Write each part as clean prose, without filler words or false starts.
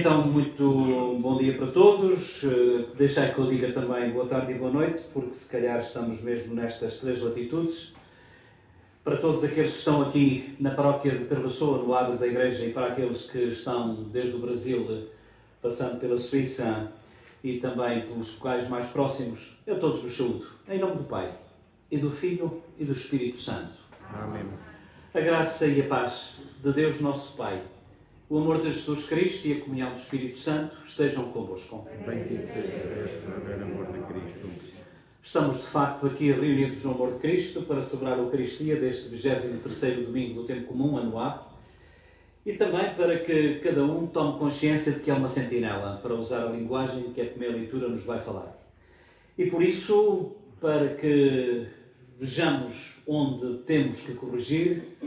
Então, muito bom dia para todos. Deixai que eu diga também boa tarde e boa noite, porque se calhar estamos mesmo nestas três latitudes. Para todos aqueles que estão aqui na paróquia de Tervassoa, no lado da igreja, e para aqueles que estão desde o Brasil, passando pela Suíça e também pelos locais mais próximos, eu todos vos saúdo. Em nome do Pai, e do Filho e do Espírito Santo. Amém. A graça e a paz de Deus nosso Pai, o amor de Jesus Cristo e a comunhão do Espírito Santo estejam convosco. Bendito seja Deus, no amor de Cristo. Estamos, de facto, aqui reunidos no amor de Cristo para celebrar a Eucaristia deste 23º domingo do Tempo Comum, ano A, e também para que cada um tome consciência de que é uma sentinela, para usar a linguagem que a primeira leitura nos vai falar. E por isso, para que vejamos onde temos que corrigir,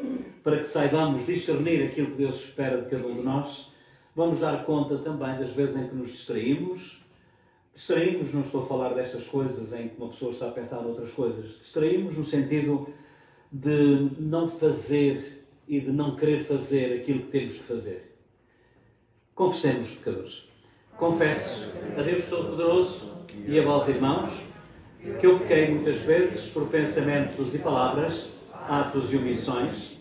para que saibamos discernir aquilo que Deus espera de cada um de nós, vamos dar conta também das vezes em que nos distraímos. Distraímos, não estou a falar destas coisas em que uma pessoa está a pensar noutras coisas. Distraímos no sentido de não fazer e de não querer fazer aquilo que temos que fazer. Confessemos, pecadores. Confesso a Deus Todo-Poderoso e a vós, irmãos, que eu pequei muitas vezes por pensamentos e palavras, atos e omissões,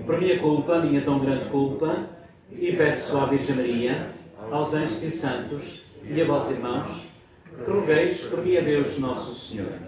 por minha culpa, minha tão grande culpa, e peço à Virgem Maria, aos anjos e santos e a vós, irmãos, que rogueis por mim a Deus Nosso Senhor.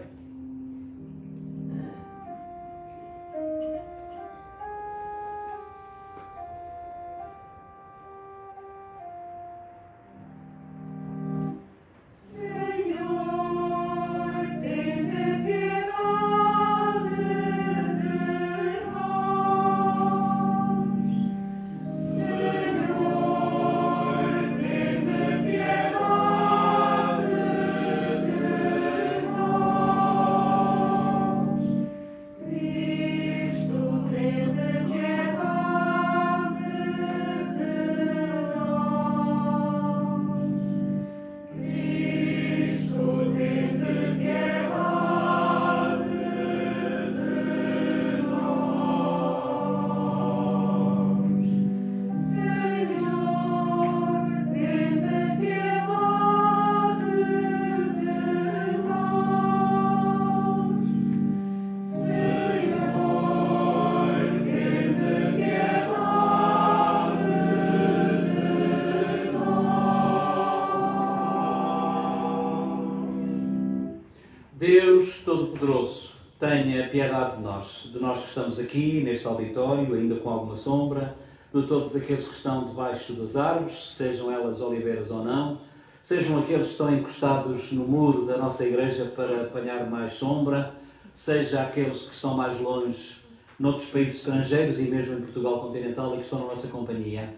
Deus Todo-Poderoso, tenha piedade de nós que estamos aqui, neste auditório, ainda com alguma sombra, de todos aqueles que estão debaixo das árvores, sejam elas oliveiras ou não, sejam aqueles que estão encostados no muro da nossa igreja para apanhar mais sombra, seja aqueles que estão mais longe, noutros países estrangeiros e mesmo em Portugal continental e que estão na nossa companhia.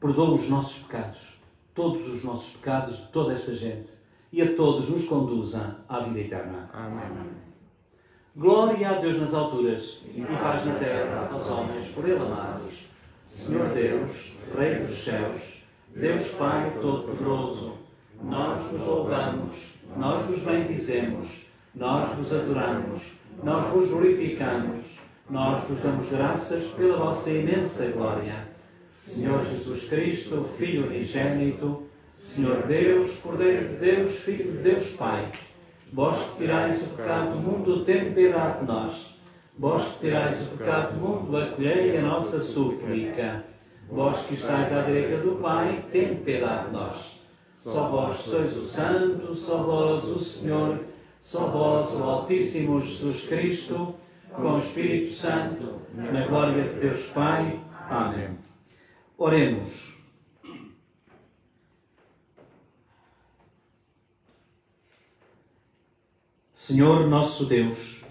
Perdoa os nossos pecados, todos os nossos pecados de toda esta gente, e a todos nos conduza à vida eterna. Amém. Glória a Deus nas alturas e paz na terra aos homens por Ele amados. Senhor Deus, Rei dos céus, Deus Pai Todo-Poderoso, nós vos louvamos, nós vos bendizemos, nós vos adoramos, nós vos glorificamos, nós vos damos graças pela vossa imensa glória. Senhor Jesus Cristo, Filho unigênito, Senhor Deus, Cordeiro de Deus, Filho de Deus Pai, vós que tirais o pecado do mundo, tem piedade de nós. Vós que tirais o pecado do mundo, acolhei a nossa súplica. Vós que estáis à direita do Pai, tem piedade de nós. Só vós sois o Santo, só vós o Senhor, só vós o Altíssimo Jesus Cristo, com o Espírito Santo, na glória de Deus Pai. Amém. Oremos. Senhor nosso Deus,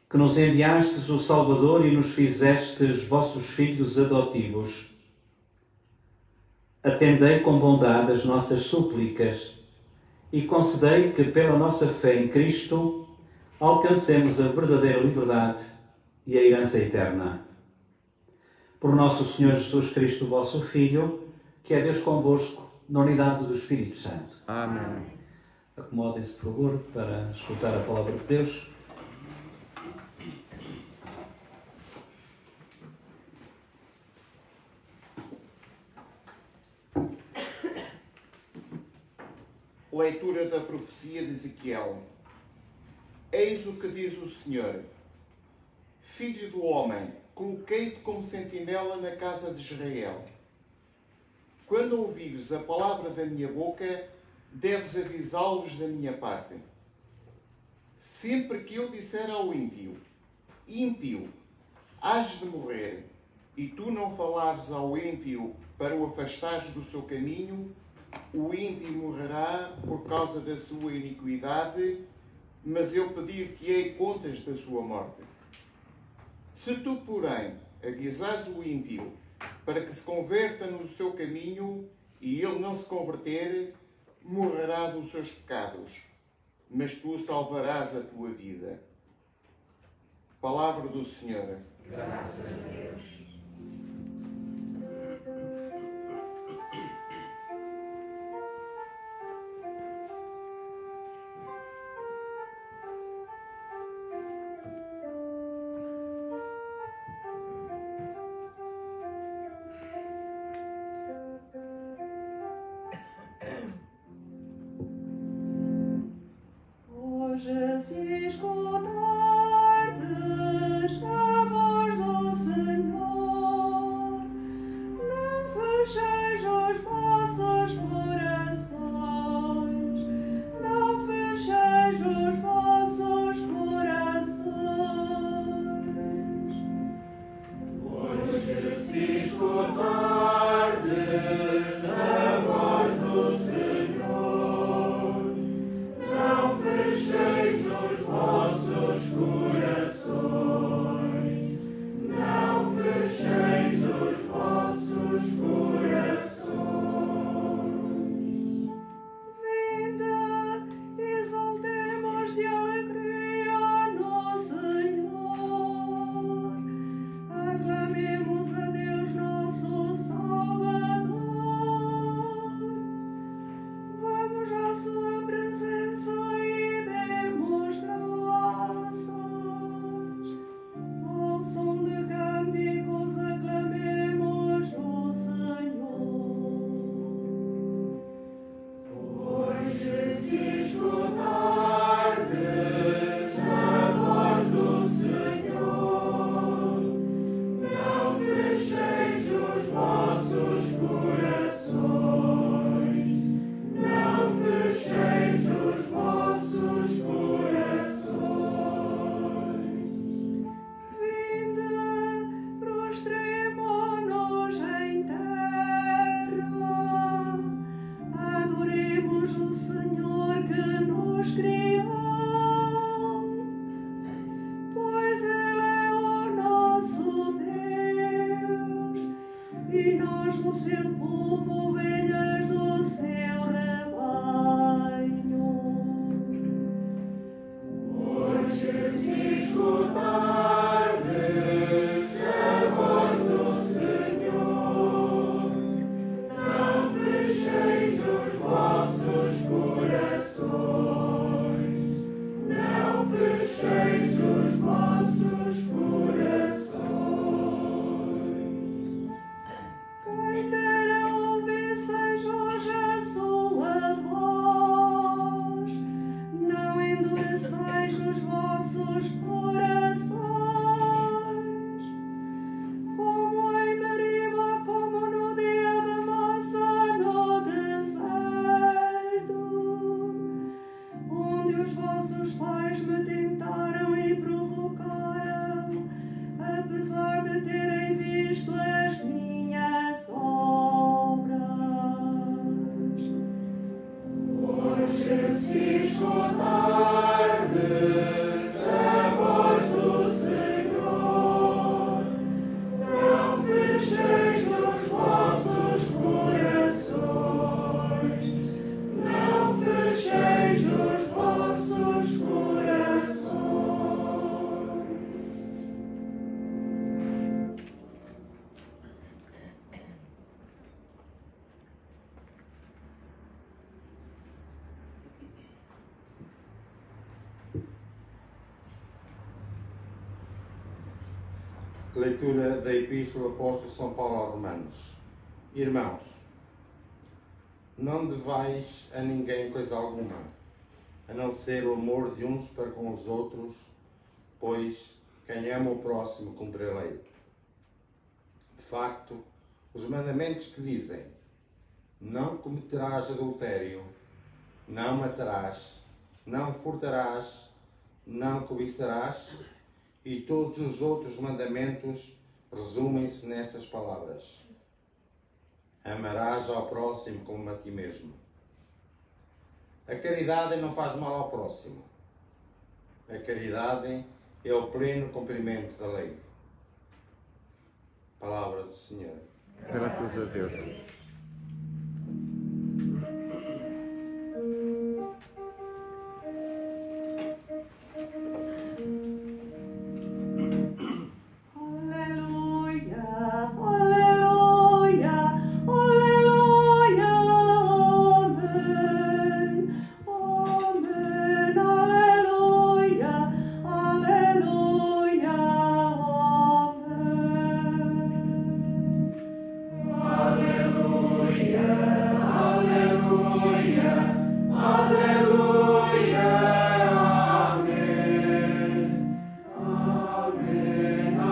que nos enviastes o Salvador e nos fizestes vossos filhos adotivos, atendei com bondade as nossas súplicas e concedei que, pela nossa fé em Cristo, alcancemos a verdadeira liberdade e a herança eterna. Por nosso Senhor Jesus Cristo, vosso Filho, que é Deus convosco, na unidade do Espírito Santo. Amém. Acomodem-se, por favor, para escutar a palavra de Deus. Leitura da profecia de Ezequiel. Eis o que diz o Senhor: Filho do homem, coloquei-te como sentinela na casa de Israel. Quando ouvires a palavra da minha boca, deves avisá-los da minha parte. Sempre que eu disser ao ímpio: ímpio, hás de morrer, e tu não falares ao ímpio para o afastares do seu caminho, o ímpio morrerá por causa da sua iniquidade, mas eu pedir-te-ei contas da sua morte. Se tu, porém, avisares o ímpio para que se converta no seu caminho, e ele não se converter, morrerá dos seus pecados, mas tu salvarás a tua vida. Palavra do Senhor. Graças a Deus. Hoje se escutardes a voz do Senhor, não fecheis os vossos corações, não fecheis os vossos corações. Hoje se escutardes a voz do Senhor, não fecheis os vossos corações, não fecheis os vossos corações. Vinde, exultemos de alegria no Senhor, aclamemos a Deus nosso Salvador. Vamos à sua presença e demos graças. Ao som de cânticos aclamemos o Senhor. Hoje se escutardes a voz do Senhor, não fecheis os vossos corações, não fecheis os vossos corações. Vinde, prostremo-nos em terra, adoremos o Senhor que nos criou, pois Ele é o nosso Deus, e nós o seu povo, ovelhas do seu rebanho. Hoje se escutardes a voz do Senhor, não fecheis os vossos corações, não fecheis os vossos corações. Quem dera ouvesseis hoje a sua voz, não endureçais os vossos corações, como em Meriba, como no dia da massa no deserto, onde os vossos pais me tentaram e provocaram, apesar de terem visto as minhas obras. Hoje se escutardes a voz do Senhor, não fecheis os vossos corações, não fecheis os vossos corações. Leitura da Epístola do Apóstolo São Paulo aos Romanos. Irmãos, Não devais a ninguém coisa alguma, a não ser o amor de uns para com os outros, pois quem ama o próximo cumpre a lei. De facto, os mandamentos que dizem: não cometerás adultério, não matarás, não furtarás, não cobiçarás, e todos os outros mandamentos resumem-se nestas palavras: amarás ao próximo como a ti mesmo. A caridade não faz mal ao próximo. A caridade é o pleno cumprimento da lei. Palavra do Senhor. Graças a Deus. Aleluia, aleluia, aleluia, amém,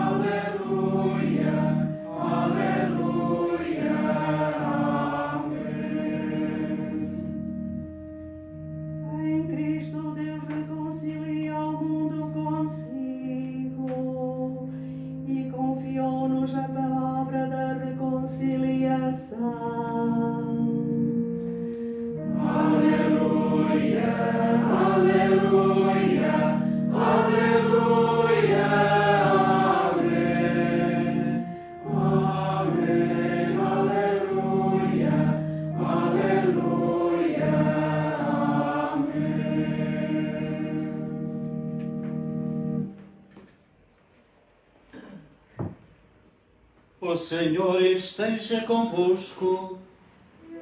amém, aleluia, aleluia, Em Cristo Deus reconcilia o mundo consigo e confiou-nos a palavra da reconciliação. Aleluia, aleluia, aleluia, amém, amém, aleluia, aleluia. O Senhor esteja convosco.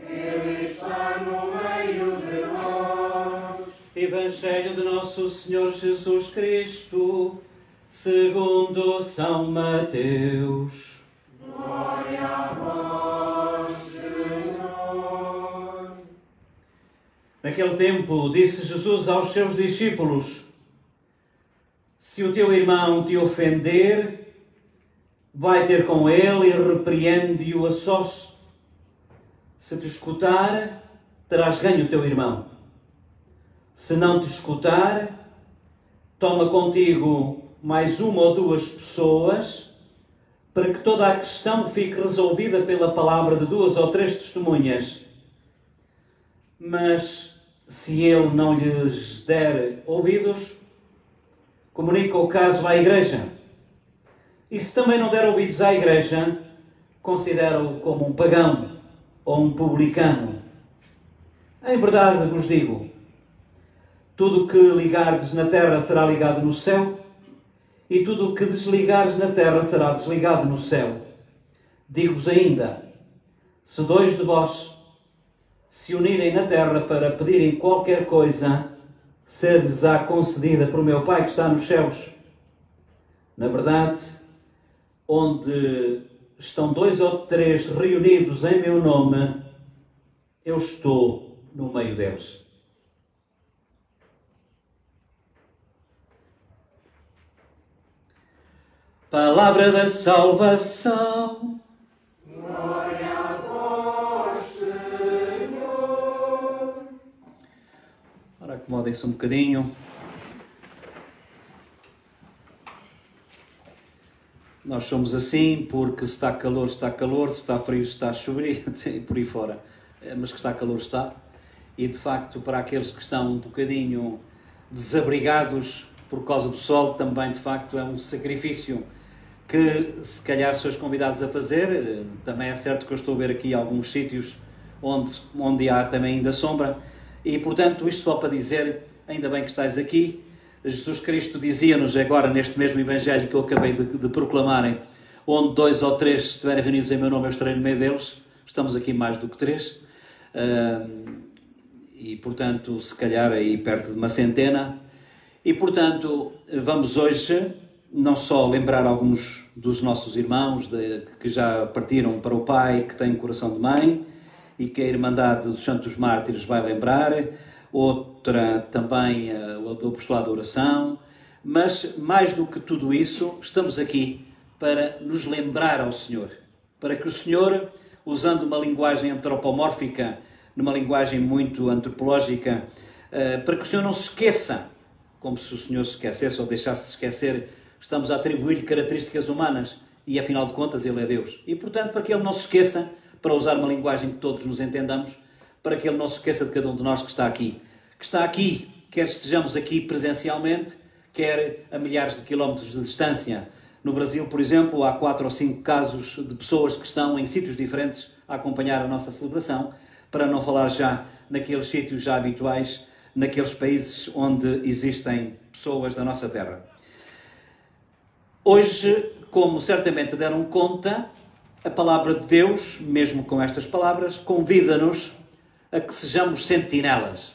Ele está no meio de nós. Evangelho de Nosso Senhor Jesus Cristo, segundo São Mateus. Glória a vós, Senhor. Naquele tempo disse Jesus aos seus discípulos: se o teu irmão te ofender, vai ter com ele e repreende-o a sós. Se te escutar, terás ganho o teu irmão. Se não te escutar, toma contigo mais uma ou duas pessoas, para que toda a questão fique resolvida pela palavra de duas ou três testemunhas. Mas, se ele não lhes der ouvidos, comunica o caso à Igreja. E se também não der ouvidos à Igreja, considera-o como um pagão ou um publicano. Em verdade vos digo, tudo o que ligardes na terra será ligado no céu, e tudo o que desligares na terra será desligado no céu. Digo-vos ainda, se dois de vós se unirem na terra para pedirem qualquer coisa, ser-lhes-á concedida por meu Pai que está nos céus. Na verdade, onde estão dois ou três reunidos em meu nome, eu estou no meio deles. Palavra da salvação. Glória a vós, Senhor. Ora, acomodem-se um bocadinho. Nós somos assim porque se está calor, está calor, se está frio, está frio, e por aí fora. Mas que está calor, está. E, de facto, para aqueles que estão um bocadinho desabrigados por causa do sol, também, de facto, é um sacrifício que, se calhar, sois convidados a fazer. Também é certo que eu estou a ver aqui alguns sítios onde há também ainda sombra. E, portanto, isto só para dizer, ainda bem que estáis aqui. Jesus Cristo dizia-nos agora neste mesmo Evangelho que eu acabei de proclamarem, onde dois ou três estiverem reunidos em meu nome, eu estarei no meio deles. Estamos aqui mais do que três. E, portanto, se calhar aí perto de uma centena. E, portanto, vamos hoje não só lembrar alguns dos nossos irmãos que já partiram para o Pai, que têm coração de mãe, e que a Irmandade dos Santos Mártires vai lembrar, outra também do Apostolado da Oração, mas mais do que tudo isso, estamos aqui para nos lembrar ao Senhor, para que o Senhor, usando uma linguagem antropomórfica, numa linguagem muito antropológica, para que o Senhor não se esqueça, como se o Senhor se esquecesse ou deixasse de esquecer, estamos a atribuir-lhe características humanas e, afinal de contas, Ele é Deus. E, portanto, para que Ele não se esqueça, para usar uma linguagem que todos nos entendamos, para que Ele não se esqueça de cada um de nós que está aqui. Que está aqui, quer estejamos aqui presencialmente, quer a milhares de quilómetros de distância. No Brasil, por exemplo, há 4 ou 5 casos de pessoas que estão em sítios diferentes a acompanhar a nossa celebração, para não falar já naqueles sítios já habituais, naqueles países onde existem pessoas da nossa terra. Hoje, como certamente deram conta, a palavra de Deus, mesmo com estas palavras, convida-nos a que sejamos sentinelas.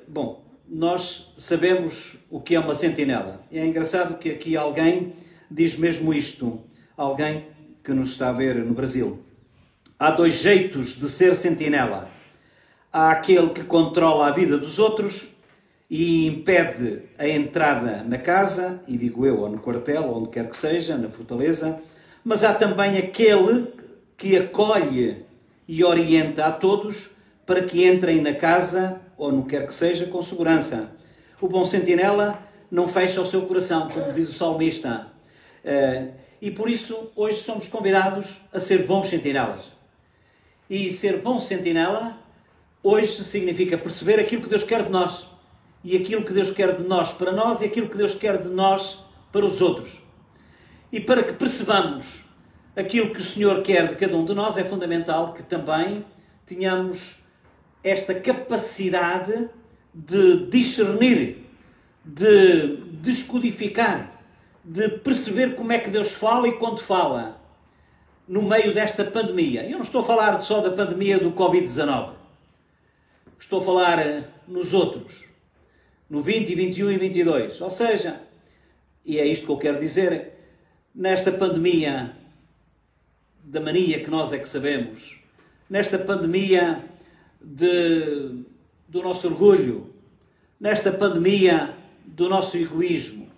Bom, nós sabemos o que é uma sentinela. É engraçado que aqui alguém diz mesmo isto, alguém que nos está a ver no Brasil. Há 2 jeitos de ser sentinela. Há aquele que controla a vida dos outros e impede a entrada na casa, e digo eu, ou no quartel, ou onde quer que seja, na fortaleza, mas há também aquele que acolhe e orienta a todos para que entrem na casa, ou no que quer que seja, com segurança. O bom sentinela não fecha o seu coração, como diz o salmista. E por isso, hoje somos convidados a ser bons sentinelas. E ser bom sentinela, hoje significa perceber aquilo que Deus quer de nós. E aquilo que Deus quer de nós para nós e aquilo que Deus quer de nós para os outros. E para que percebamos aquilo que o Senhor quer de cada um de nós, é fundamental que também tenhamos esta capacidade de discernir, de descodificar, de perceber como é que Deus fala e quando fala no meio desta pandemia. Eu não estou a falar só da pandemia do Covid-19. Estou a falar nos outros, no 20, 21 e 22. Ou seja, e é isto que eu quero dizer, nesta pandemia da mania que nós é que sabemos, nesta pandemia do nosso orgulho, nesta pandemia do nosso egoísmo,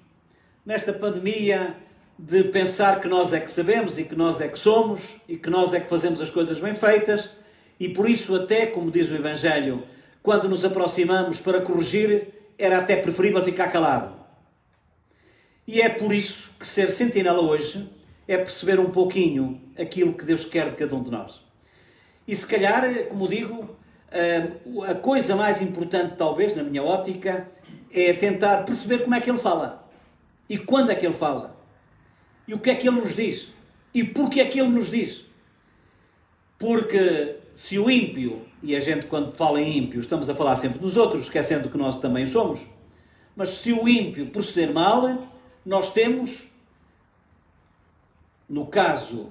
nesta pandemia de pensar que nós é que sabemos e que nós é que somos e que nós é que fazemos as coisas bem feitas e por isso até, como diz o Evangelho, quando nos aproximamos para corrigir, era até preferível ficar calado. E é por isso que ser sentinela hoje é perceber um pouquinho aquilo que Deus quer de cada um de nós. E se calhar, como digo, a coisa mais importante, talvez, na minha ótica, é tentar perceber como é que Ele fala. E quando é que Ele fala. E o que é que Ele nos diz. E porquê é que Ele nos diz. Porque se o ímpio, e a gente quando fala em ímpio, estamos a falar sempre dos outros, esquecendo que nós também somos, mas se o ímpio proceder mal, nós temos, no caso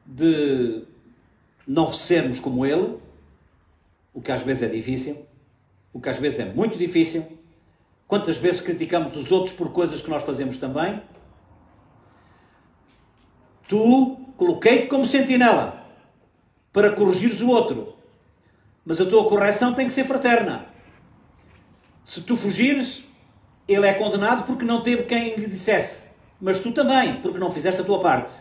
de não sermos como ele, o que às vezes é difícil, o que às vezes é muito difícil, quantas vezes criticamos os outros por coisas que nós fazemos também, tu coloquei-te como sentinela para corrigires o outro, mas a tua correção tem que ser fraterna. Se tu fugires, ele é condenado porque não teve quem lhe dissesse, mas tu também, porque não fizeste a tua parte.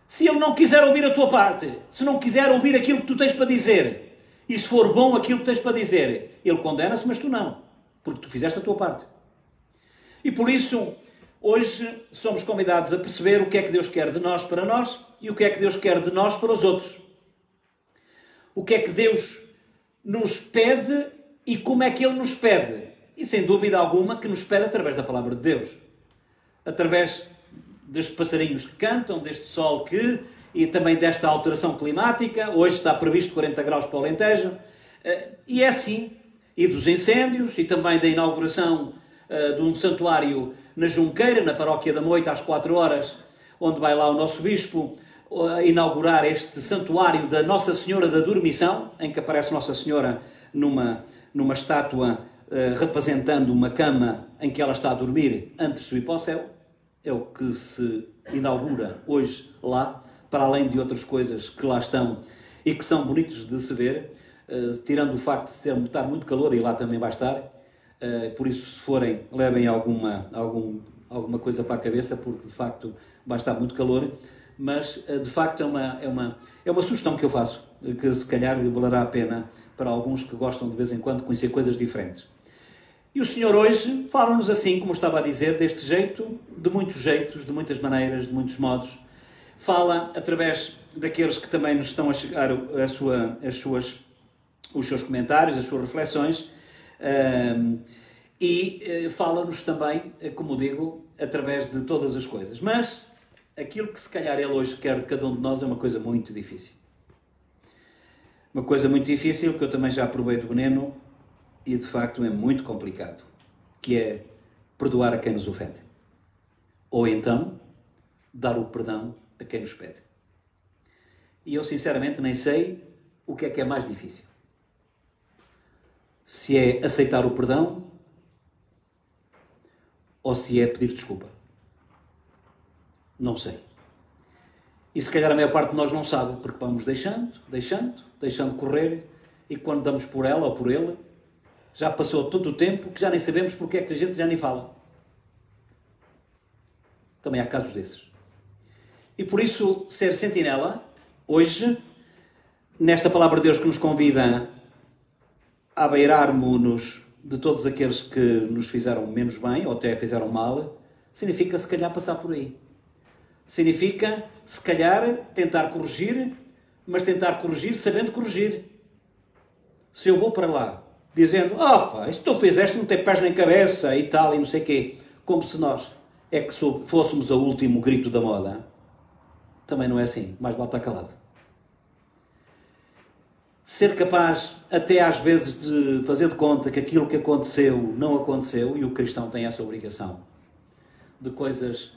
Se ele não quiser ouvir a tua parte, se não quiser ouvir aquilo que tu tens para dizer, e se for bom aquilo que tens para dizer, ele condena-se, mas tu não, porque tu fizeste a tua parte. E por isso, hoje somos convidados a perceber o que é que Deus quer de nós para nós e o que é que Deus quer de nós para os outros. O que é que Deus nos pede e como é que Ele nos pede. E sem dúvida alguma que nos pede através da palavra de Deus. Através destes passarinhos que cantam, deste sol e também desta alteração climática. Hoje está previsto 40 graus para o Alentejo. E é assim. E dos incêndios e também da inauguração de um santuário na Junqueira, na paróquia da Moita, às 4 horas, onde vai lá o nosso bispo inaugurar este santuário da Nossa Senhora da Dormição, em que aparece Nossa Senhora numa estátua representando uma cama em que ela está a dormir antes de subir para o céu. É o que se inaugura hoje lá, para além de outras coisas que lá estão e que são bonitos de se ver, tirando o facto de estar muito calor, e lá também vai estar. Por isso, se forem, levem alguma coisa para a cabeça, porque de facto vai estar muito calor. Mas de facto é uma sugestão que eu faço, que se calhar valerá a pena para alguns que gostam de vez em quando conhecer coisas diferentes. E o Senhor hoje fala-nos assim, como estava a dizer, deste jeito, de muitos jeitos, de muitas maneiras, de muitos modos. Fala através daqueles que também nos estão a chegar os seus comentários, as suas reflexões, e fala-nos também, como digo, através de todas as coisas. Mas aquilo que se calhar Ele hoje quer de cada um de nós é uma coisa muito difícil. Uma coisa muito difícil que eu também já provei do veneno e de facto é muito complicado, que é perdoar a quem nos ofende. Ou então, dar o perdão a quem nos pede. E eu sinceramente nem sei o que é mais difícil. Se é aceitar o perdão ou se é pedir desculpa. Não sei. E se calhar a maior parte de nós não sabe, porque vamos deixando correr, e quando damos por ela ou por ele, já passou tanto tempo que já nem sabemos porque é que a gente já nem fala. Também há casos desses. E por isso, ser sentinela, hoje, nesta palavra de Deus que nos convida a beirarmos-nos de todos aqueles que nos fizeram menos bem, ou até fizeram mal, significa se calhar passar por aí. Significa, se calhar, tentar corrigir, mas tentar corrigir sabendo corrigir. Se eu vou para lá, dizendo, pá, isto tu fizeste, não tem pés nem cabeça e tal, e não sei o quê, como se nós é que fôssemos o último grito da moda, também não é assim, mais vale estar calado. Ser capaz, até às vezes, de fazer de conta que aquilo que aconteceu não aconteceu, e o cristão tem essa obrigação, de coisas...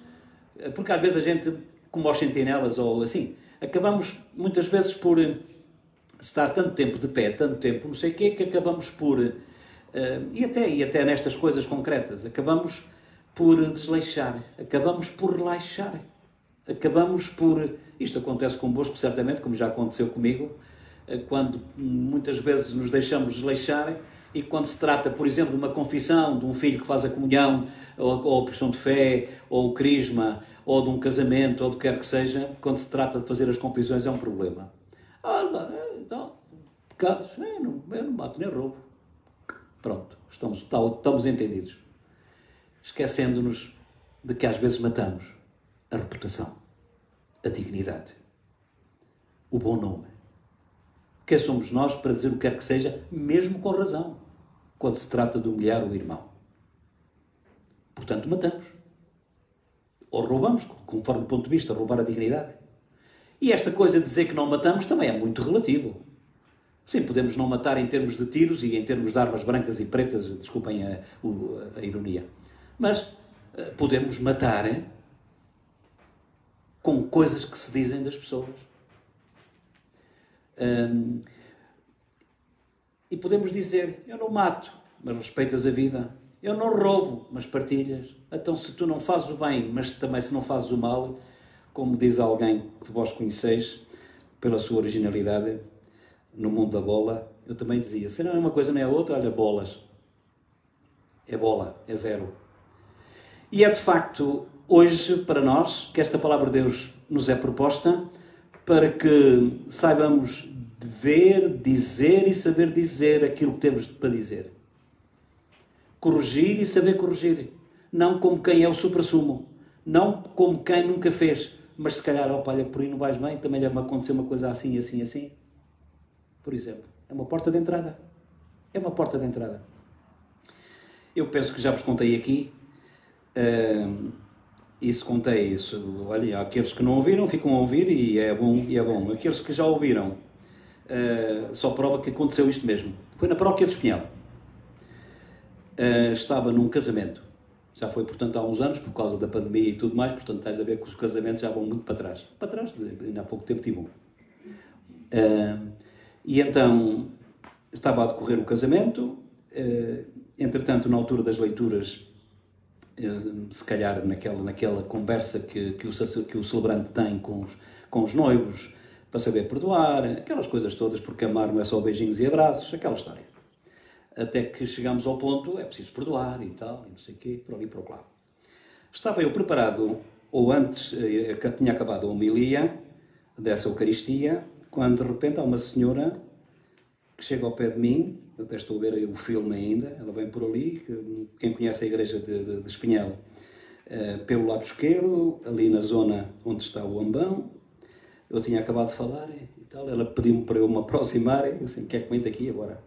Porque às vezes a gente, como aos sentinelas ou assim, acabamos muitas vezes por estar tanto tempo de pé, tanto tempo não sei o quê, que acabamos por, e até nestas coisas concretas, acabamos por desleixar, acabamos por relaxar, acabamos por... Isto acontece convosco certamente, como já aconteceu comigo, quando muitas vezes nos deixamos desleixar. E quando se trata, por exemplo, de uma confissão, de um filho que faz a comunhão, ou a profissão de fé, ou o crisma, ou de um casamento, ou do que quer que seja, quando se trata de fazer as confissões é um problema. Então, pecados, eu não bato nem roubo. Pronto, estamos entendidos. Esquecendo-nos de que às vezes matamos a reputação, a dignidade, o bom nome. Quem somos nós para dizer o que quer que seja, mesmo com razão, quando se trata de humilhar o irmão? Portanto, matamos. Ou roubamos, conforme o ponto de vista, roubar a dignidade. E esta coisa de dizer que não matamos também é muito relativo. Sim, podemos não matar em termos de tiros e em termos de armas brancas e pretas, desculpem a ironia. Mas podemos matar com coisas que se dizem das pessoas. E podemos dizer, eu não mato, mas respeitas a vida. Eu não roubo, mas partilhas. Então, se tu não fazes o bem, mas também se não fazes o mal, como diz alguém que vós conheceis, pela sua originalidade, no mundo da bola, eu também dizia, se não é uma coisa nem a outra, olha, bolas. É bola, é zero. E é de facto, hoje, para nós, que esta palavra de Deus nos é proposta, para que saibamos ver, dizer e saber dizer aquilo que temos para dizer. Corrigir e saber corrigir. Não como quem é o supra-sumo. Não como quem nunca fez. Mas se calhar, olha, por aí não vais bem, também já me aconteceu uma coisa assim, assim, assim. Por exemplo. É uma porta de entrada. É uma porta de entrada. Eu penso que já vos contei aqui. Isso contei isso. Olha, aqueles que não ouviram ficam a ouvir e é bom. Aqueles que já ouviram, só prova que aconteceu isto mesmo. Foi na paróquia de Espinhal. Estava num casamento. Já foi, portanto, há uns anos, por causa da pandemia e tudo mais, portanto, estás a ver que os casamentos já vão muito para trás. Para trás, ainda há pouco tempo tive um. E então, estava a decorrer o casamento, entretanto, na altura das leituras, se calhar naquela conversa que o celebrante tem com os noivos, para saber perdoar, aquelas coisas todas, porque amar não é só beijinhos e abraços, aquela história. Até que chegamos ao ponto, é preciso perdoar e tal, e não sei o quê, por ali e por lá. Estava eu preparado, ou antes, tinha acabado a homilia dessa Eucaristia, quando de repente há uma senhora que chega ao pé de mim, eu até estou a ver o filme ainda, ela vem por ali, quem conhece a igreja de Espinhel, pelo lado esquerdo, ali na zona onde está o ambão, eu tinha acabado de falar e tal, ela pediu-me para eu me aproximar, eu disse, quer que comente aqui agora?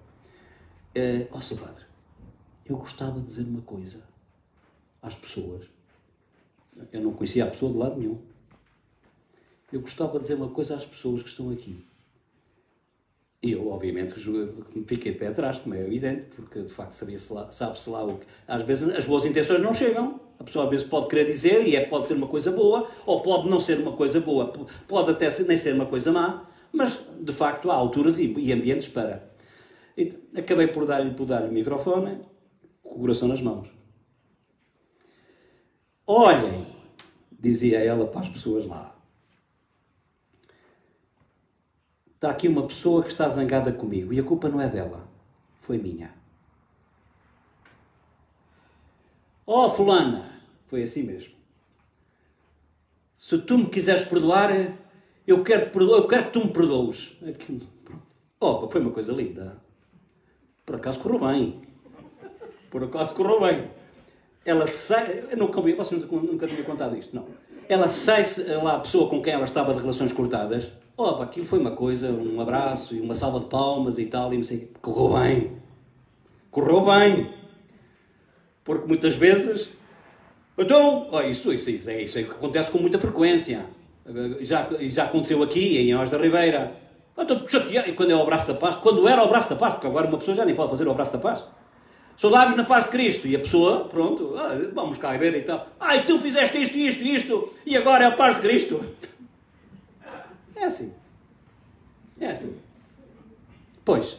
Sr. Padre, eu gostava de dizer uma coisa às pessoas, eu não conhecia a pessoa de lado nenhum, eu gostava de dizer uma coisa às pessoas que estão aqui. E eu, obviamente, fiquei de pé atrás, como é evidente, porque, de facto, sabe-se lá o que... Às vezes, as boas intenções não chegam. A pessoa, às vezes, pode querer dizer, e pode ser uma coisa boa, ou pode não ser uma coisa boa, pode até nem ser uma coisa má, mas, de facto, há alturas e ambientes para. E acabei por dar-lhe o microfone, com o coração nas mãos. Olhem, dizia ela para as pessoas lá. Está aqui uma pessoa que está zangada comigo e a culpa não é dela, foi minha. Oh, fulana, foi assim mesmo. Se tu me quiseres perdoar, eu quero que tu me perdoes. Oh, foi uma coisa linda. Por acaso correu bem. Ela sai, eu nunca tinha contado isto, não. Ela sai lá, a pessoa com quem ela estava de relações cortadas. Opa, aquilo foi uma coisa, um abraço e uma salva de palmas e tal, e não sei, correu bem, porque muitas vezes, então, isso é que acontece com muita frequência, já aconteceu aqui em Oz da Ribeira, então, e quando é o abraço da paz, quando era o abraço da paz, porque agora uma pessoa já nem pode fazer o abraço da paz, saudáveis na paz de Cristo, e a pessoa, pronto, vamos cá ver e tal, e tu fizeste isto, e agora é a paz de Cristo. É assim. Pois.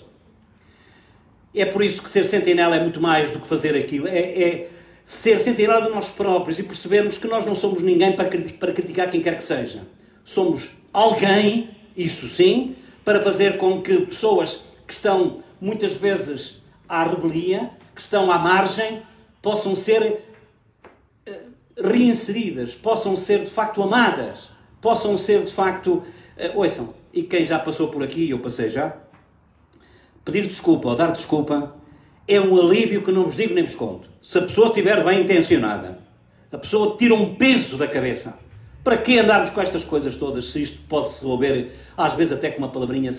É por isso que ser sentinela é muito mais do que fazer aquilo. É ser sentinela de nós próprios e percebermos que nós não somos ninguém para criticar quem quer que seja. Somos alguém, isso sim, para fazer com que pessoas que estão muitas vezes à rebelia, que estão à margem, possam ser reinseridas, possam ser de facto amadas, possam ser de facto... ouçam, e quem já passou por aqui, eu passei já, pedir desculpa ou dar desculpa é um alívio que não vos digo nem vos conto. Se a pessoa estiver bem intencionada, a pessoa tira um peso da cabeça. Para que andarmos com estas coisas todas, se isto pode se resolver, às vezes até com uma palavrinha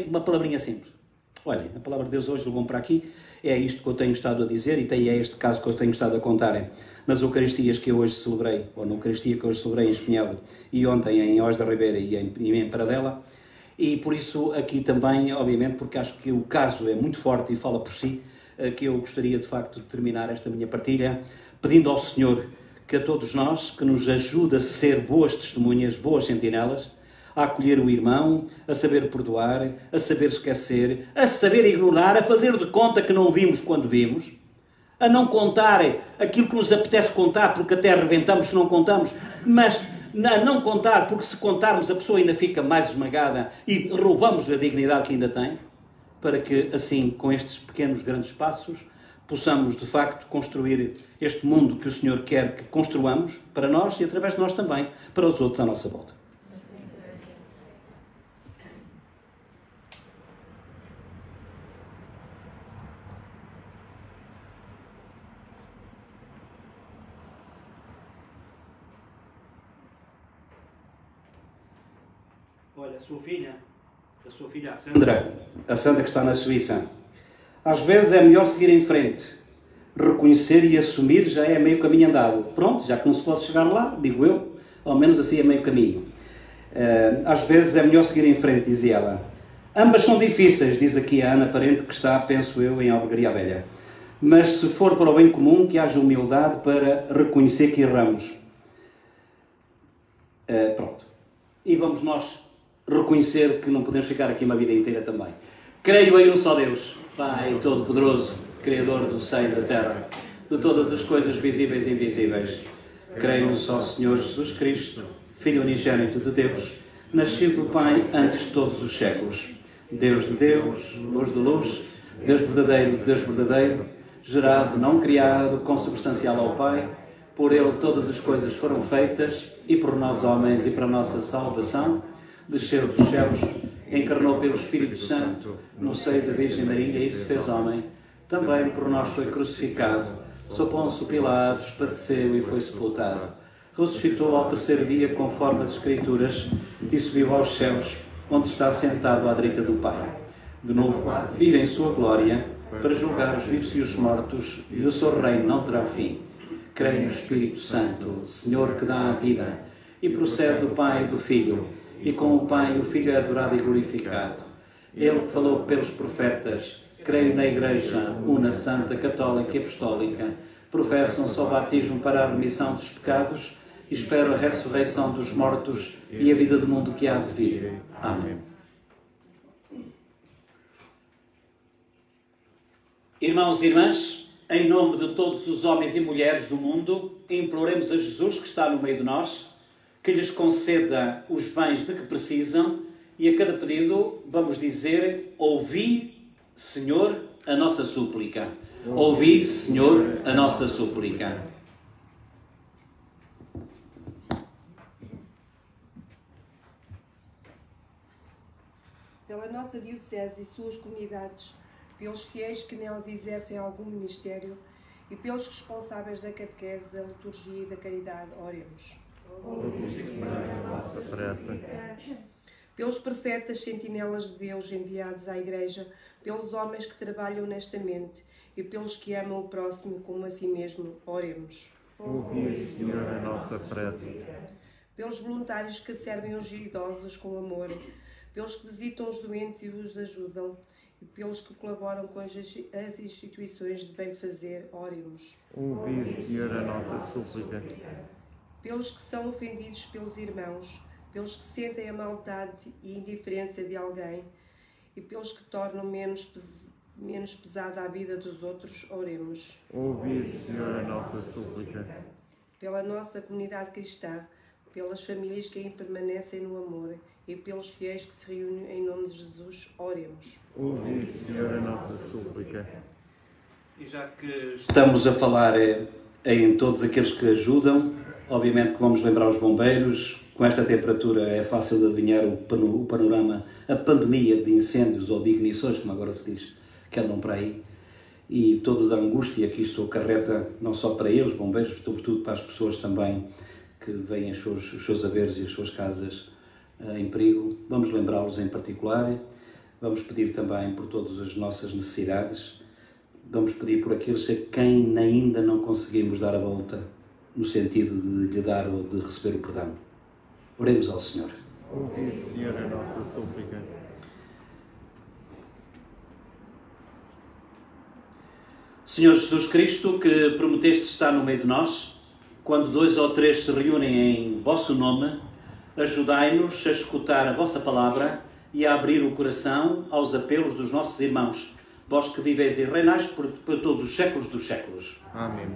uma palavrinha simples. Olhem, a palavra de Deus hoje levou para aqui, é isto que eu tenho estado a dizer e é este caso que eu tenho estado a contar nas Eucaristias que eu hoje celebrei, ou na Eucaristia que eu hoje celebrei em Espinhel e ontem em Oz da Ribeira e em Paradela. E por isso aqui também, obviamente, porque acho que o caso é muito forte e fala por si, que eu gostaria de facto de terminar esta minha partilha pedindo ao Senhor que a todos nós, que nos ajude a ser boas testemunhas, boas sentinelas, a acolher o irmão, a saber perdoar, a saber esquecer, a saber ignorar, a fazer de conta que não vimos quando vimos, a não contar aquilo que nos apetece contar, porque até arrebentamos se não contamos, mas a não contar, porque se contarmos a pessoa ainda fica mais esmagada e roubamos-lhe a dignidade que ainda tem, para que assim, com estes pequenos, grandes passos, possamos de facto construir este mundo que o Senhor quer que construamos para nós e através de nós também, para os outros à nossa volta. Olha, a sua filha a Sandra que está na Suíça, às vezes é melhor seguir em frente, reconhecer e assumir já é meio caminho andado. Pronto, já que não se pode chegar lá, digo eu, ao menos assim é meio caminho. Às vezes é melhor seguir em frente, dizia ela. Ambas são difíceis, diz aqui a Ana Parente, que está, penso eu, em Albergaria Velha. Mas se for para o bem comum, que haja humildade para reconhecer que erramos. Pronto. E vamos nós reconhecer que não podemos ficar aqui uma vida inteira também. Creio em um só Deus, Pai Todo-Poderoso, Criador do céu e da terra, de todas as coisas visíveis e invisíveis. Creio no só Senhor Jesus Cristo, Filho unigênito de Deus, nascido do Pai antes de todos os séculos, Deus de Deus, luz de luz, Deus verdadeiro, gerado, não criado, consubstancial ao Pai, por Ele todas as coisas foram feitas, e por nós homens e para a nossa salvação, desceu dos céus, encarnou pelo Espírito Santo, no seio da Virgem Maria, e se fez homem, também por nós foi crucificado, sob Pôncio Pilatos, padeceu e foi sepultado. Ressuscitou ao terceiro dia, conforme as Escrituras, e subiu aos céus, onde está sentado à direita do Pai. De novo há de vir em sua glória, para julgar os vivos e os mortos, e o seu reino não terá fim. Creio no Espírito Santo, Senhor que dá a vida, e procede do Pai e do Filho, e com o Pai o Filho é adorado e glorificado. Ele que falou pelos profetas, creio na Igreja, una, santa, católica e apostólica, professo um só batismo para a remissão dos pecados, e espero a ressurreição dos mortos e a vida do mundo que há de vir. Amém. Irmãos e irmãs, em nome de todos os homens e mulheres do mundo, imploremos a Jesus, que está no meio de nós, que lhes conceda os bens de que precisam, e a cada pedido vamos dizer: ouvi, Senhor, a nossa súplica. Ouvi, Senhor, a nossa súplica. Pela nossa Diocese e suas comunidades, pelos fiéis que nelas exercem algum ministério e pelos responsáveis da catequese, da liturgia e da caridade, oremos. Pelos profetas sentinelas de Deus enviados à Igreja, pelos homens que trabalham honestamente e pelos que amam o próximo como a si mesmo, oremos. Ouvi, Senhor, a nossa prece. Pelos voluntários que servem os idosos com amor, pelos que visitam os doentes e os ajudam, e pelos que colaboram com as instituições de bem-fazer, oremos. Ouvi, Senhor, a nossa súplica. Pelos que são ofendidos pelos irmãos, pelos que sentem a maldade e indiferença de alguém, e pelos que tornam menos pesada a vida dos outros, oremos. Ouvi, Senhor, a nossa súplica. Pela nossa comunidade cristã, pelas famílias que aí permanecem no amor, e pelos fiéis que se reúnem em nome de Jesus, oremos. Ouvi, Senhor, a nossa súplica. E já que estamos a falar em todos aqueles que ajudam, obviamente que vamos lembrar os bombeiros. Com esta temperatura é fácil de adivinhar o panorama, a pandemia de incêndios ou de ignições, como agora se diz, que andam para aí. E toda a angústia que isto acarreta, não só para eles, bombeiros, mas sobretudo para as pessoas também que veem os seus haveres e as suas casas em perigo. Vamos lembrá-los em particular. Vamos pedir também por todas as nossas necessidades. Vamos pedir por aqueles a quem ainda não conseguimos dar a volta, no sentido de lhe dar ou de receber o perdão. Oremos ao Senhor. Ouvi, Senhor, a nossa súplica. Senhor Jesus Cristo, que prometeste estar no meio de nós, quando 2 ou 3 se reúnem em vosso nome, ajudai-nos a escutar a vossa palavra e a abrir o coração aos apelos dos nossos irmãos, vós que viveis e reinais por todos os séculos dos séculos. Amém.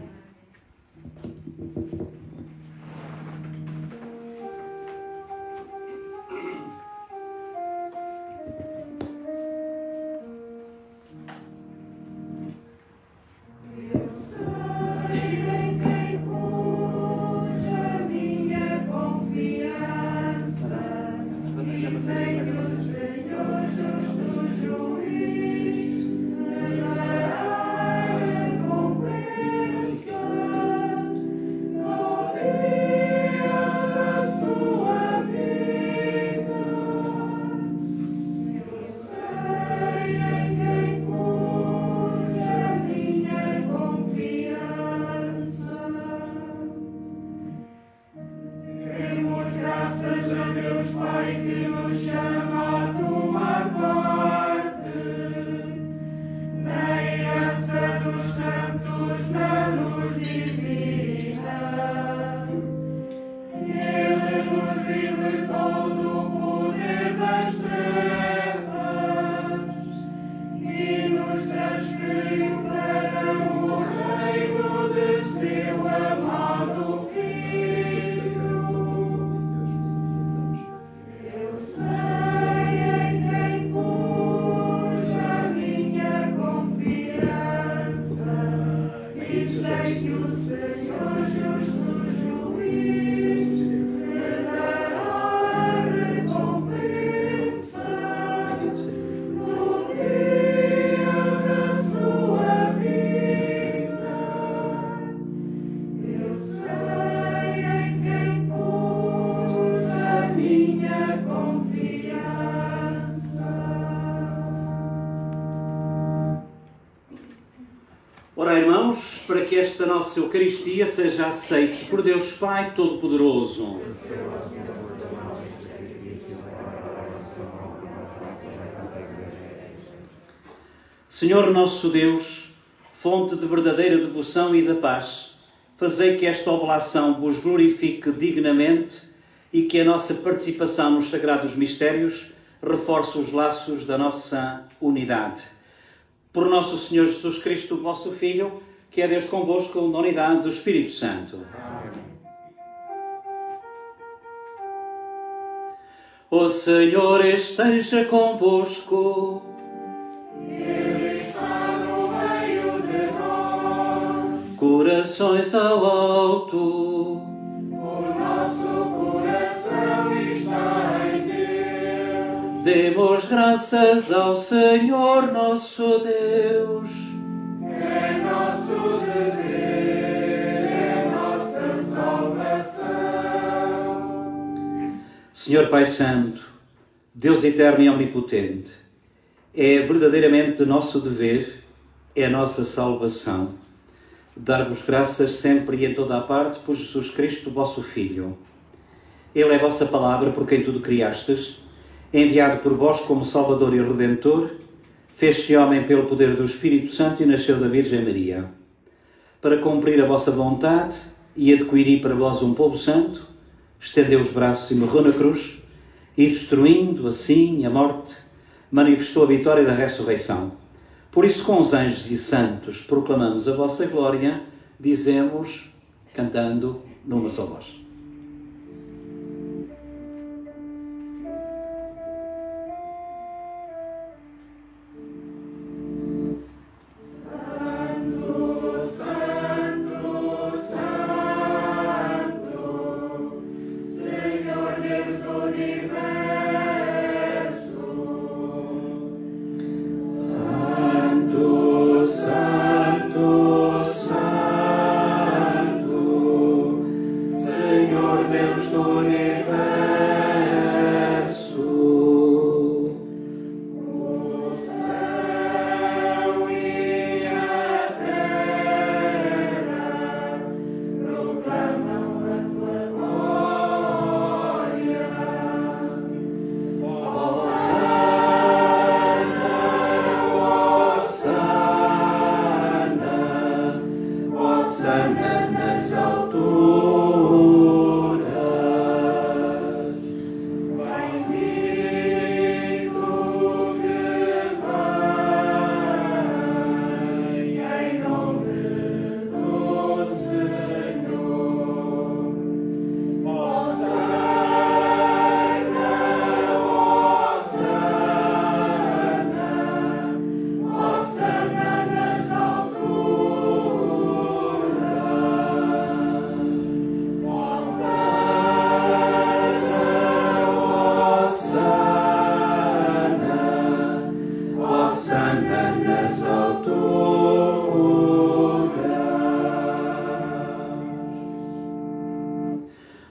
Recompensa Ora, irmãos, para que esta nossa Eucaristia seja aceita por Deus Pai Todo-Poderoso. Senhor nosso Deus, fonte de verdadeira devoção e da paz, fazei que esta oblação vos glorifique dignamente e que a nossa participação nos sagrados mistérios reforce os laços da nossa unidade. Por nosso Senhor Jesus Cristo, vosso Filho, que é Deus convosco na unidade do Espírito Santo. Amém. O Senhor esteja convosco. Ele está no meio de nós. Corações ao alto. O nosso coração está em Deus. Demos graças ao Senhor nosso Deus. É nosso dever, é nossa salvação. Senhor Pai Santo, Deus eterno e omnipotente, é verdadeiramente nosso dever, é a nossa salvação, dar-vos graças sempre e em toda a parte por Jesus Cristo, vosso Filho. Ele é a vossa palavra por quem tudo criastes, enviado por vós como Salvador e Redentor, fez-se homem pelo poder do Espírito Santo e nasceu da Virgem Maria. Para cumprir a vossa vontade e adquirir para vós um povo santo, estendeu os braços e morreu na cruz, e destruindo assim a morte, manifestou a vitória da ressurreição. Por isso, com os anjos e santos, proclamamos a vossa glória, dizemos, cantando numa só voz.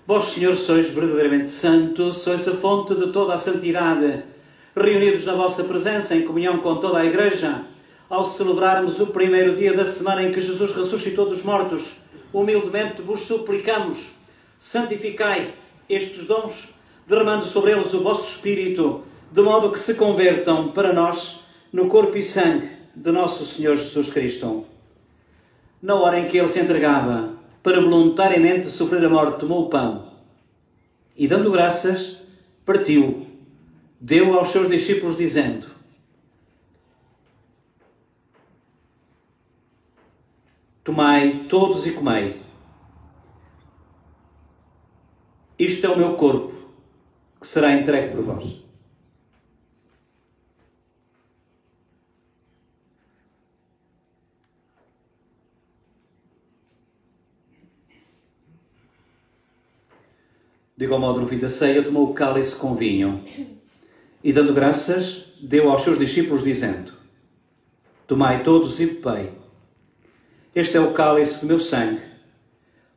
Vós, Senhor, sois verdadeiramente santos, sois a fonte de toda a santidade. Reunidos na vossa presença, em comunhão com toda a Igreja, ao celebrarmos o primeiro dia da semana em que Jesus ressuscitou dos mortos, humildemente vos suplicamos, santificai estes dons, derramando sobre eles o vosso Espírito, de modo que se convertam para nós no corpo e sangue de nosso Senhor Jesus Cristo. Na hora em que Ele se entregava para voluntariamente sofrer a morte, tomou o pão e, dando graças, partiu, deu aos seus discípulos, dizendo: tomai todos e comei. Isto é o meu corpo, que será entregue por vós. De igual modo, no fim da ceia, tomou o cálice com vinho e, dando graças, deu aos seus discípulos, dizendo: tomai todos e bebei. Este é o cálice do meu sangue,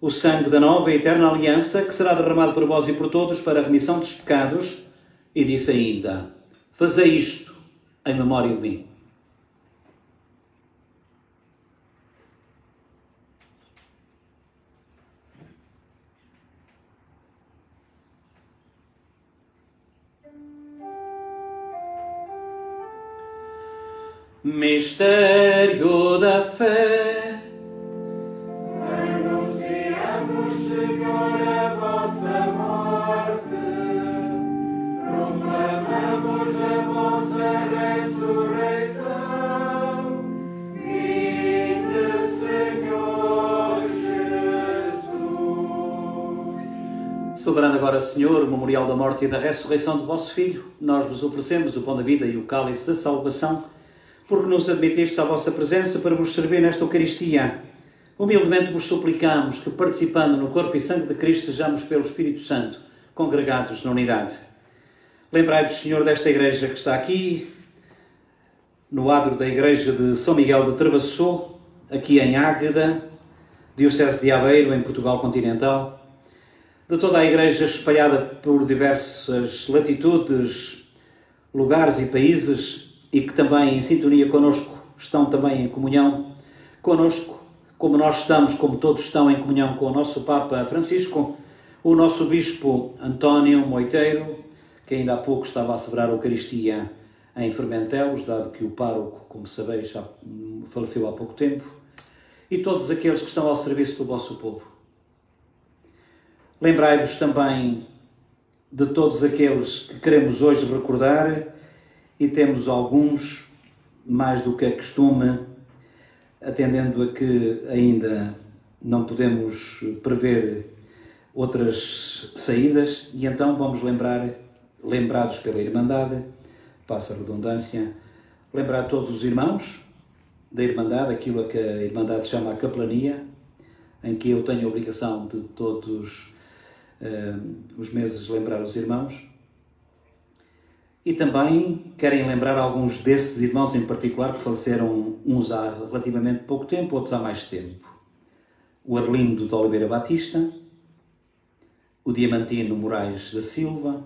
o sangue da nova e eterna aliança, que será derramado por vós e por todos para a remissão dos pecados. E disse ainda: fazei isto em memória de mim. Mistério da fé. Anunciamos, Senhor, a vossa morte, proclamamos a vossa ressurreição. Vinde, Senhor Jesus. Celebrando agora, Senhor, o memorial da morte e da ressurreição do vosso Filho, nós vos oferecemos o pão da vida e o cálice da salvação, porque nos admitistes à vossa presença para vos servir nesta Eucaristia. Humildemente vos suplicamos que, participando no corpo e sangue de Cristo, sejamos pelo Espírito Santo congregados na unidade. Lembrai-vos, Senhor, desta igreja que está aqui, no adro da igreja de São Miguel de Travassou, aqui em Águeda, diocese de Aveiro, em Portugal continental, de toda a igreja espalhada por diversas latitudes, lugares e países, e que também em sintonia connosco estão também em comunhão connosco, como nós estamos, como todos estão em comunhão com o nosso Papa Francisco, o nosso Bispo António Moiteiro, que ainda há pouco estava a celebrar a Eucaristia em Fermentelos, dado que o pároco, como sabeis, já faleceu há pouco tempo, e todos aqueles que estão ao serviço do vosso povo. Lembrai-vos também de todos aqueles que queremos hoje recordar, e temos alguns, mais do que é costume, atendendo a que ainda não podemos prever outras saídas, e então vamos lembrados pela Irmandade, passa a redundância, lembrar todos os irmãos da Irmandade, aquilo a que a Irmandade chama a capelania, em que eu tenho a obrigação de todos os meses lembrar os irmãos. E também querem lembrar alguns desses irmãos em particular que faleceram, uns há relativamente pouco tempo, outros há mais tempo. O Arlindo de Oliveira Batista, o Diamantino Moraes da Silva,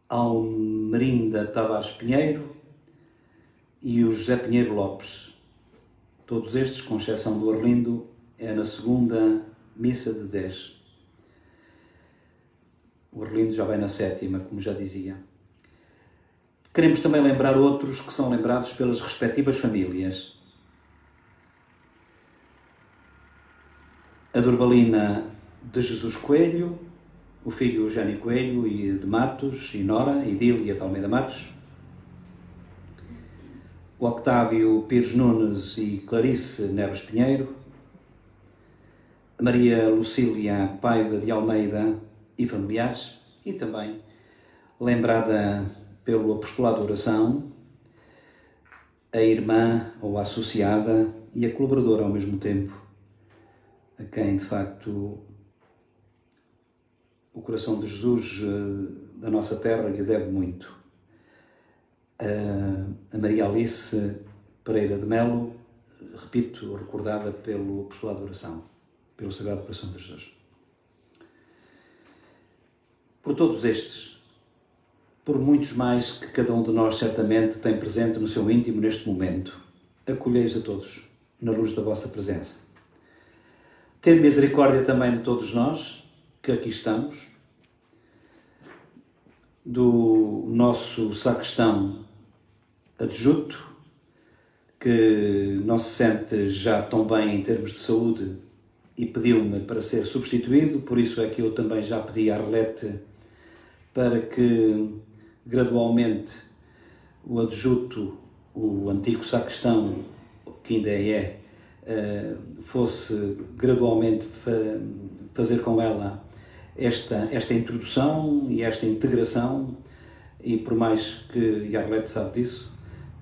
Almerinda Tavares Pinheiro e o José Pinheiro Lopes. Todos estes, com exceção do Arlindo, é na segunda missa de 10. O Arlindo já vai na 7ª, como já dizia. Queremos também lembrar outros que são lembrados pelas respectivas famílias. A Durvalina de Jesus Coelho, o filho Eugênio Coelho e de Matos, e Nora, Idília de Almeida Matos. O Octávio Pires Nunes e Clarice Neves Pinheiro. A Maria Lucília Paiva de Almeida e familiares, e também lembrada pelo apostolado de oração, a irmã ou a associada e a colaboradora ao mesmo tempo, a quem de facto o coração de Jesus da nossa terra lhe deve muito. A Maria Alice Pereira de Melo, repito, recordada pelo apostolado de oração, pelo Sagrado Coração de Jesus. Por todos estes, por muitos mais que cada um de nós certamente tem presente no seu íntimo neste momento, acolheis a todos na luz da vossa presença. Tende misericórdia também de todos nós que aqui estamos, do nosso sacristão adjunto, que não se sente já tão bem em termos de saúde e pediu-me para ser substituído, por isso é que eu também já pedi à Arlete para que gradualmente o adjunto, o antigo sacristão, que ainda é, fosse gradualmente fazer com ela esta introdução e esta integração, e por mais que, e a Arlete sabe disso,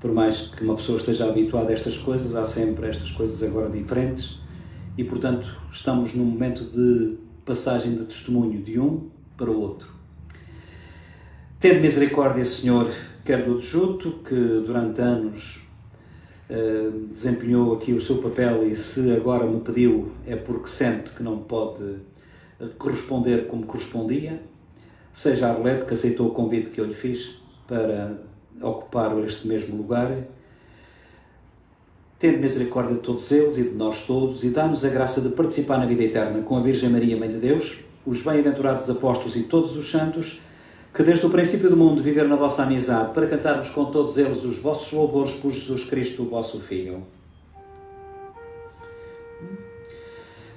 por mais que uma pessoa esteja habituada a estas coisas, há sempre estas coisas agora diferentes, e portanto estamos num momento de passagem de testemunho de um para o outro. Tende misericórdia, Senhor, quer do adjunto, que durante anos desempenhou aqui o seu papel, e se agora me pediu é porque sente que não pode corresponder como correspondia, seja a Arlete, que aceitou o convite que eu lhe fiz para ocupar este mesmo lugar. Tende misericórdia de todos eles e de nós todos, e dá-nos a graça de participar na vida eterna com a Virgem Maria, Mãe de Deus, os bem-aventurados apóstolos e todos os santos, que desde o princípio do mundo viveram na vossa amizade, para cantarmos com todos eles os vossos louvores por Jesus Cristo, o vosso Filho.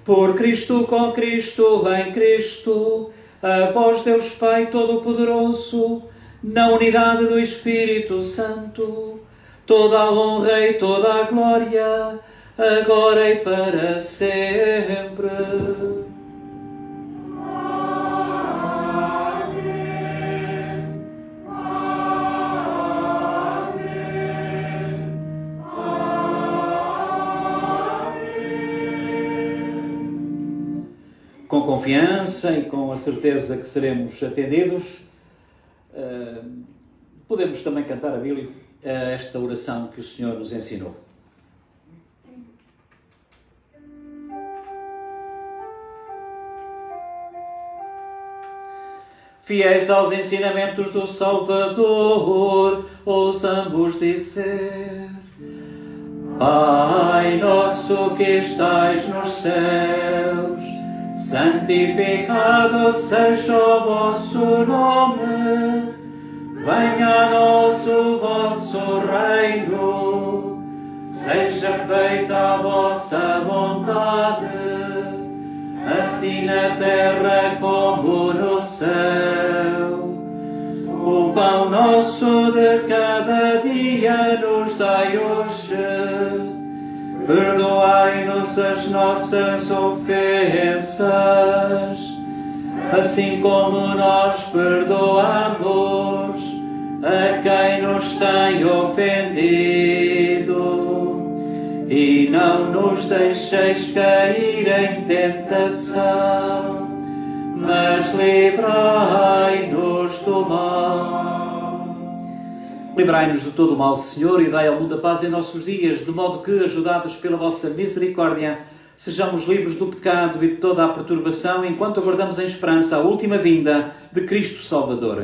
Por Cristo, com Cristo, em Cristo, a vós Deus Pai Todo-Poderoso, na unidade do Espírito Santo, toda a honra e toda a glória, agora e para sempre. Com confiança e com a certeza que seremos atendidos, podemos também cantar a Bíblia, esta oração que o Senhor nos ensinou. Fiéis aos ensinamentos do Salvador, ousamos dizer: Pai nosso que estais nos céus, santificado seja o vosso nome, venha a nós o vosso reino, seja feita a vossa vontade, assim na terra como no céu. O pão nosso de cada dia nos dai hoje. Perdoai-nos as nossas ofensas, assim como nós perdoamos a quem nos tem ofendido. E não nos deixeis cair em tentação, mas livrai-nos do mal. Livrai-nos de todo o mal, Senhor, e dai ao mundo a paz em nossos dias, de modo que, ajudados pela vossa misericórdia, sejamos livres do pecado e de toda a perturbação, enquanto aguardamos em esperança a última vinda de Cristo Salvador.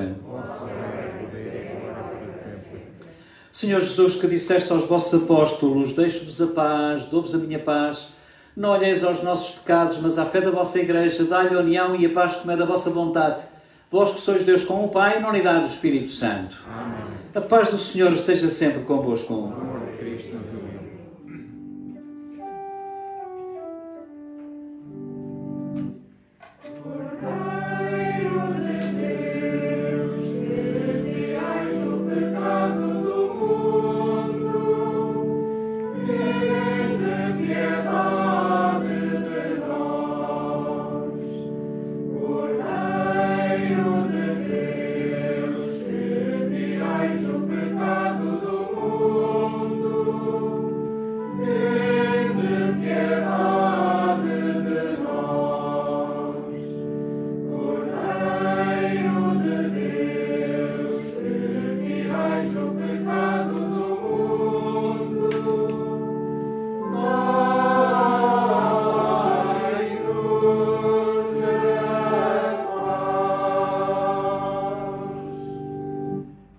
Senhor Jesus, que disseste aos vossos apóstolos: deixo-vos a paz, dou-vos a minha paz. Não olheis aos nossos pecados, mas à fé da vossa Igreja, dai-lhe a união e a paz como é da vossa vontade. Vós que sois Deus com o Pai, na unidade do Espírito Santo. Amém. A paz do Senhor esteja sempre convosco.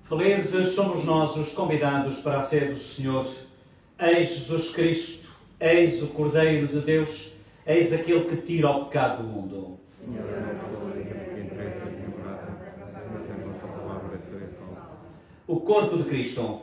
Felizes somos nós os convidados para a ceia do Senhor. Eis Jesus Cristo, eis o Cordeiro de Deus, eis aquele que tira o pecado do mundo. Senhor, o corpo de Cristo.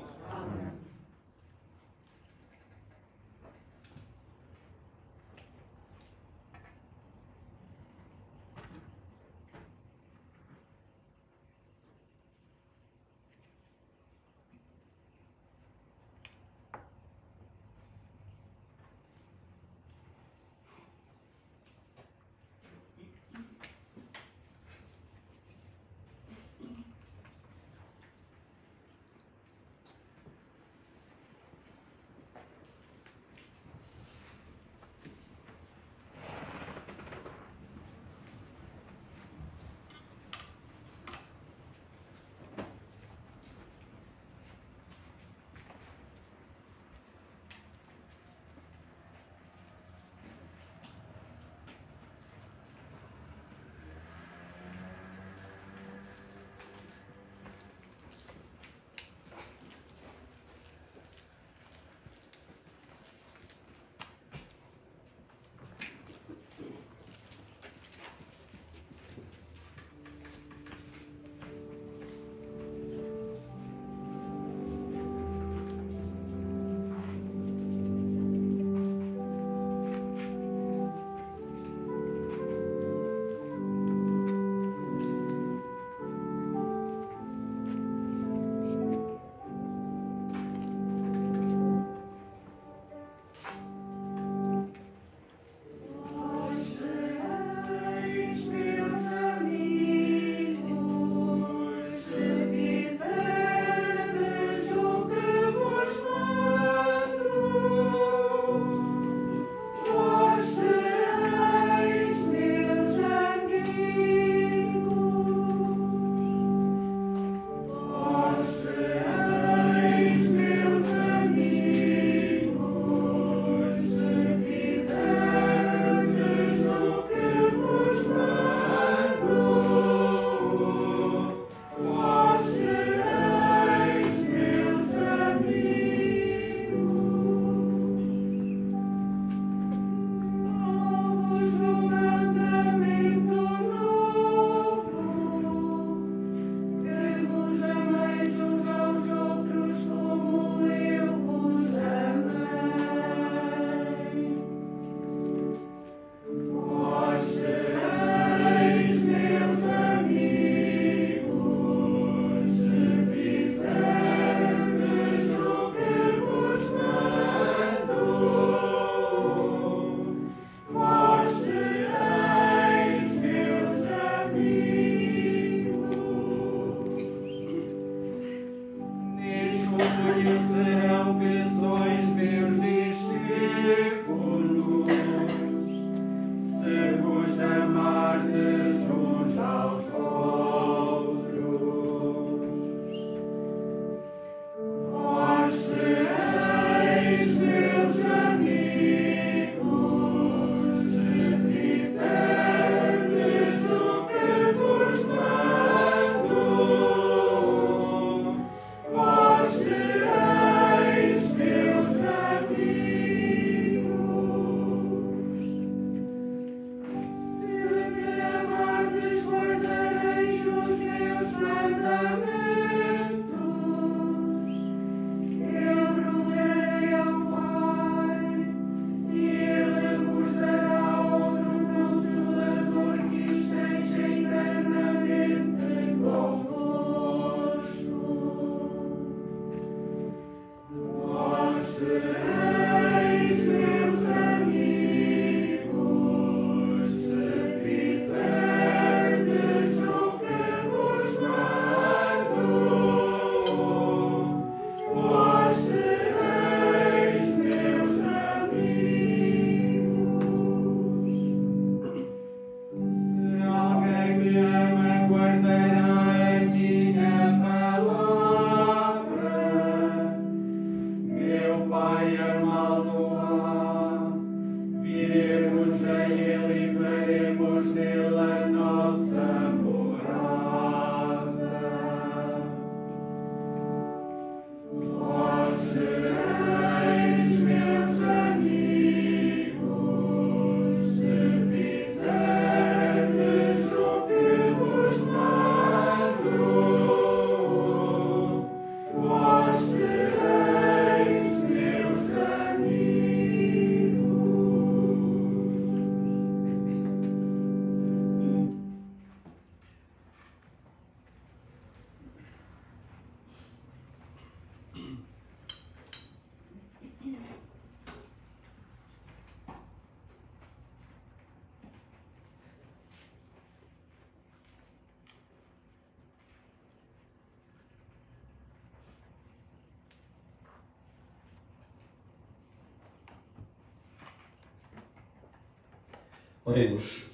Oremos.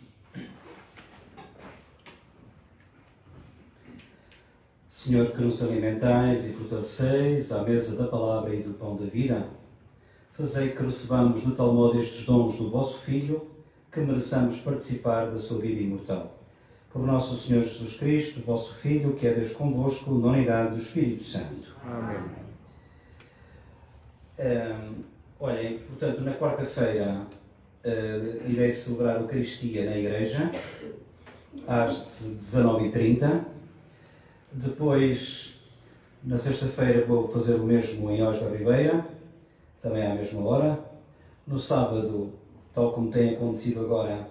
Senhor, que nos alimentais e fortaleceis à mesa da palavra e do pão da vida, fazei que recebamos de tal modo estes dons do vosso Filho, que mereçamos participar da sua vida imortal. Por nosso Senhor Jesus Cristo, vosso Filho, que é Deus convosco, na unidade do Espírito Santo. Amém. Olhem, portanto, na quarta-feira irei celebrar a Eucaristia na igreja, às 19h30. Depois, na sexta-feira, vou fazer o mesmo em Oz da Ribeira, também à mesma hora. No sábado, tal como tem acontecido agora,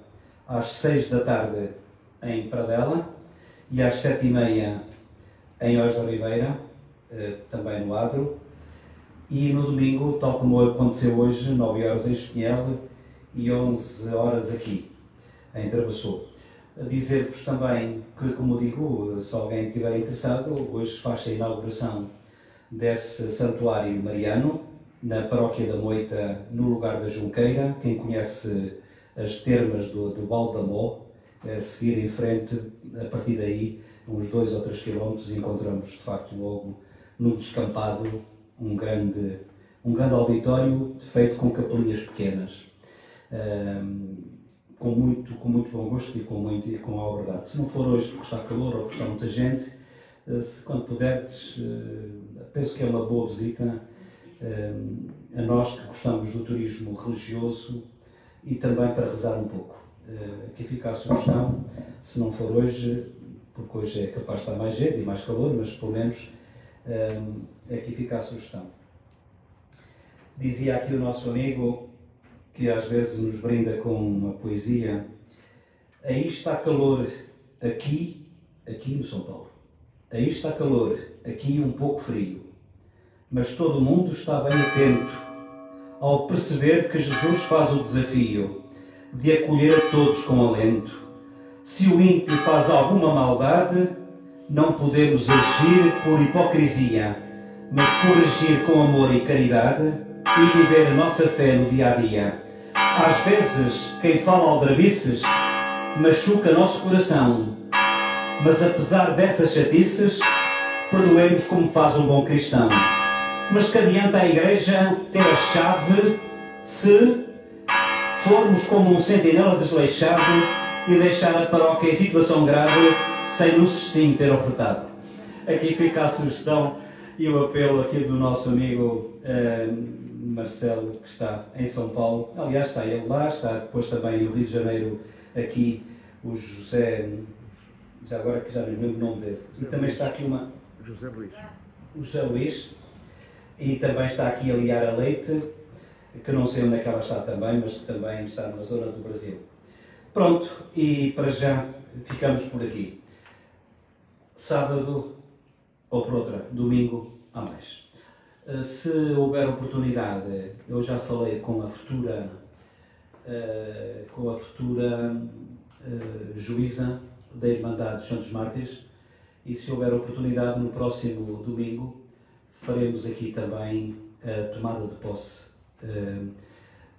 às 6 da tarde em Pradela e às 7h30 em Oz da Ribeira, também no Adro. E no domingo, tal como aconteceu hoje, 9 horas em Espinhel e 11 horas aqui, em Travassou. Dizer-vos também que, como digo, se alguém estiver interessado, hoje faz-se a inauguração desse santuário mariano, na paróquia da Moita, no lugar da Junqueira. Quem conhece as termas do Balde da Mó, a seguir em frente, a partir daí, uns 2 ou 3 quilómetros, encontramos, de facto, logo no descampado, um grande auditório feito com capelinhas pequenas. Com muito bom gosto e com a verdade. Se não for hoje porque está calor ou porque está muita gente, quando puderes, penso que é uma boa visita a nós que gostamos do turismo religioso e também para rezar um pouco. Aqui fica a sugestão, se não for hoje, porque hoje é capaz de estar mais gente e mais calor, mas pelo menos aqui fica a sugestão. Dizia aqui o nosso amigo, que às vezes nos brinda com uma poesia: aí está calor, aqui no São Paulo. Aí está calor, aqui um pouco frio. Mas todo mundo está bem atento ao perceber que Jesus faz o desafio de acolher a todos com alento. Se o ímpio faz alguma maldade, não podemos agir por hipocrisia, mas corrigir com amor e caridade e viver a nossa fé no dia a dia. Às vezes, quem fala aldrabices machuca nosso coração, mas apesar dessas chatices, perdoemos como faz um bom cristão. Mas que adianta a Igreja ter a chave se formos como um sentinela desleixado e deixar a paróquia em situação grave sem no cestinho ter ofertado? Aqui fica a sugestão e o apelo aqui do nosso amigo Marcelo, que está em São Paulo. Aliás, está ele lá, está depois também no Rio de Janeiro, aqui o José, já agora que já não lembro o nome dele. E também está aqui José Luís. O José Luís. E também está aqui a Liara Leite, que não sei onde é que ela está também, mas que também está numa zona do Brasil. Pronto, e para já ficamos por aqui. Sábado, ou por outra, domingo, há mais. Se houver oportunidade, eu já falei com a futura juíza da Irmandade dos Santos Mártires, e se houver oportunidade, no próximo domingo, faremos aqui também a tomada de posse,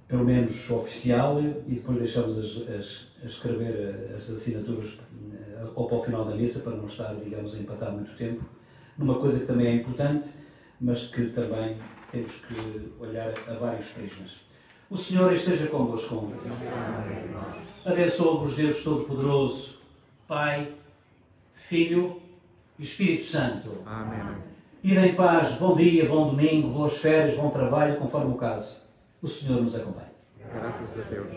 pelo menos oficial, e depois deixamos a escrever as assinaturas ou para o final da missa, para não estar, digamos, a empatar muito tempo, numa coisa que também é importante, mas que também temos que olhar a vários prismas. O Senhor esteja convosco. Abençoe-vos Deus Todo-Poderoso, Pai, Filho e Espírito Santo. Amém. Ide em paz, bom dia, bom domingo, boas férias, bom trabalho, conforme o caso. O Senhor nos acompanhe. Graças a Deus.